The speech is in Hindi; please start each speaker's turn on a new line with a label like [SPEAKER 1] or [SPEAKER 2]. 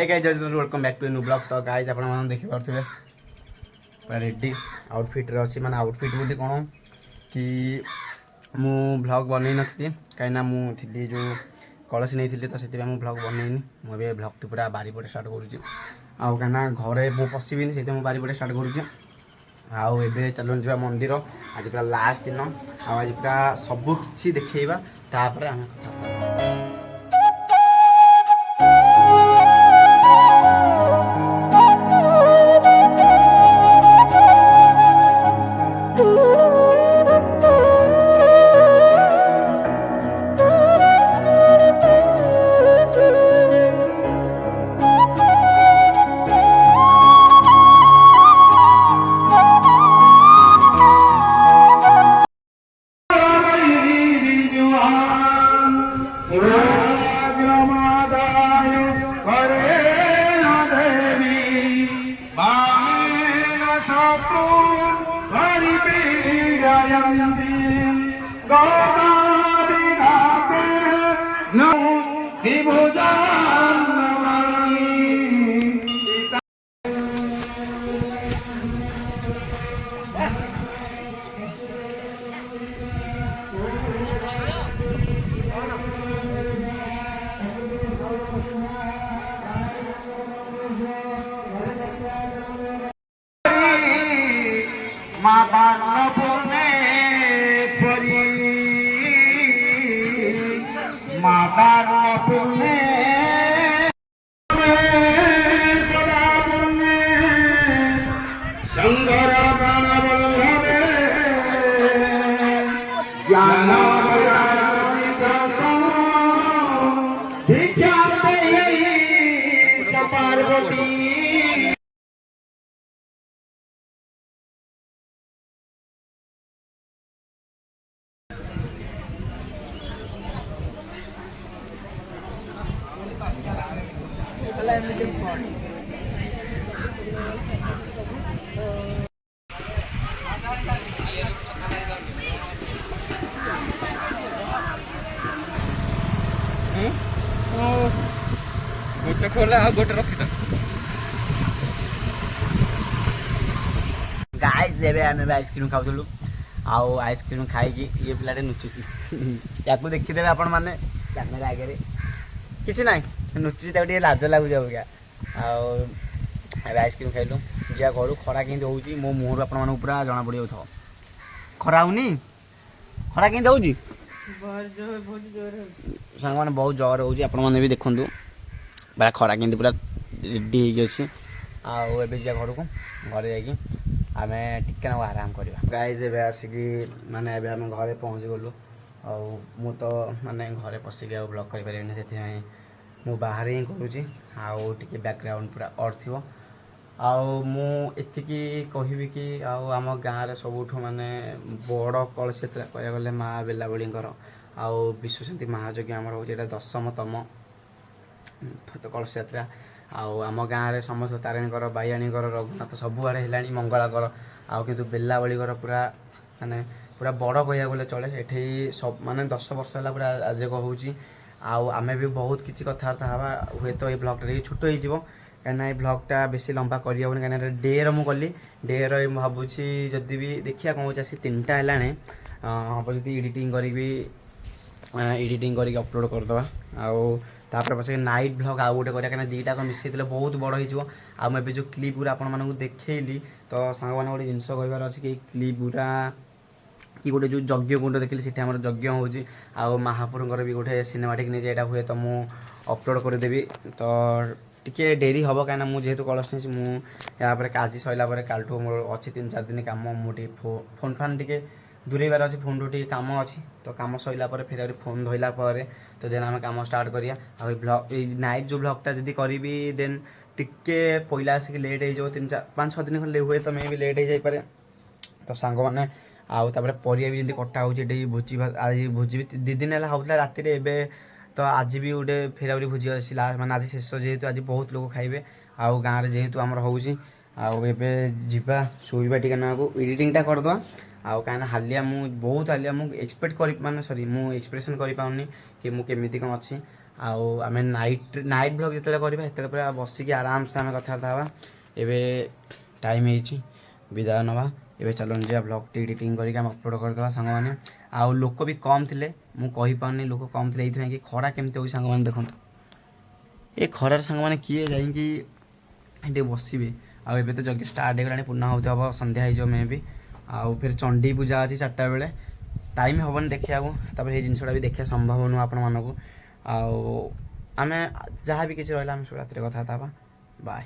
[SPEAKER 1] Guys welcome back to new blog. तो गाइस आपण मन देखि परथिबे पूरा रेडी आउटफिट रे अछि माने आउटफिट बोली कोन कि मु ब्लॉग बनै नथि काइना मु थिली जो कलश नै थिली तो सेति मु ब्लॉग बनैनी मु बे ब्लॉग टी पूरा बारी पटे स्टार्ट करू छी आ काइना घरे मु पसिबिनी सेति मु बारी पटे स्टार्ट करू छी आ एबे चलन जबा मंदिर आज पूरा लास्ट दिन आ आज पूरा सब किछि देखैबा तापर हम कथा माता पुण्येश्वरी माता पुण्य सदा पुण्य शंकर प्राणवल्लभे ज्ञान पार्वती गोटे खोला गोटे रखी गाइस एबे आमे आइसक्रीम खाउथलु आउ आइसक्रीम खाई ये पिलाटे नुचुची याकू देखिदेबे आपण माने कैमरा आगे किछि नाइ नुचुची ताके लाज लागु जाउ क्या आउ एबे आइसक्रीम खाइलु जिया घरु खरा केंद होउची मो मुहर आपण माने पूरा जाना पड़ी होथो खरा होनी खरा केंद होउची बहुत जोर संग माने बहुत जोर होउची आपण माने भी देखंदु बड़ा खरा केंद पूरा रेडी हे गेछि आउ एबे जिया घर को घरे जाकी आमे टिके ना आराम करबा गाइस एबे आसिकी माने एबे हम घरे पहुंच गलु आ मु तो माने घरे पसि गया ब्लॉग करि परैनी सेति मु बाहर ही करूची आउ टिके बैकग्राउंड पूरा और थिवो आउ मु एतिकी कहिबी कि आउ आम गाँ रे सबुठो माने बड़ कलक्षेत्र कया गले माँ बेलाबळींकर आउ विश्वशांति महायज्ञ आमर होची एटा 10तम कलक्षेत्र आउ आम गाँव में समस्त तारिणीकर बाईआणीकर रघुनाथ सबुआड़े है मंगलाकर आउ कि बेलाबळीकर पूरा माने पूरा बड़ कह गले चले ये सब माने 10 वर्ष है पूरा आजेक होची आउ आमे भी बहुत किसी कथबार्ता हवा हुए तो ये ब्लॉग टे छोट हो कहीं ये ब्लॉगटा बेसी लंबा करहबन कहीं डे रु कली डे भावुची जदि भी देखिया कौन हो 3टा है हम जी एडिटिंग करके अपलोड करदे आउ तापर पछे नाइट ब्लॉग आउ गोटे करिया कना दीटा को मिसेइले बहुत बड़ हो आ मैं जो क्लिप पूरा आपण मानू देखैली तो सांग मान गोटे जिनस कहबार अछि कि क्लिप पूरा कि गोटे जो यज्ञ कुंड देखिली सेठी हमर यज्ञ होउची आ महापुरंकर भी गोटे सिनेमैटिक नै जेटा हुए तो मु अपलोड कर देबी तो टिके डेरी हबो काना मु जेहेतु कलश नै मु या पर काजी सइला पर कालठो मोर अछि 3-4 दिन काम मुटी फोन फान टिके दूरेबार अच्छे फोन टी कम अच्छी तो कम सैला फिर फोन धोला तो देन आम कम स्टार्ट करिया आ ब्लॉग नाइट जो ब्लॉगटा जब करी देन टिके पहला आसिक लेट हो 3-4-5-6 दिन खंडे हुए तो मे भी लेट हो जापे तो सांग मैंने आउ परिया भी जमी कटा हो भोजी आज भोजी भी 2 दिन है होता राति तो आज भी गोटे फेरावरी भोजी अच्छी मैंने आज शेष जेहेतु आज बहुत लोग खाइबे आउ गाँव में जेहेतु आमर होउची आउ एबे जिबा शोइबा टिके ना को एडिटिंगटा करदवा आउ कहीं हालिया मु बहुत हालिया मु एक्सपेक्ट कर माने सॉरी मु एक्सप्रेशन कर पाउनी कि मु केमिति कौन अच्छी आउ आम नाइट ब्लॉग जिते करवा पूरा बसिक आराम से आम कथबार्ता हाँ एवं टाइम हो विदाय नवा एवं चलन जा ब्लॉग टी एडिटिंग करके अपलोड करदे सांग मैंने आउ लोक भी कम थे मुझे पार्नी लोक कम थे ये खरा केमती हो सांग मैंने देखो ये खरार सांग मैंने किए जाइए बसवे आउ तो जगह स्टार्ट होगा पूर्णा होती हम संध्या हो मे भी आउ फिर चंडी पूजा अच्छी 4टा बेले टाइम हेनी देखा ये जिनसा भी देखा संभव नुह आपण मानक आम जहाँ भी किसी रहा सब रात कथा बाय।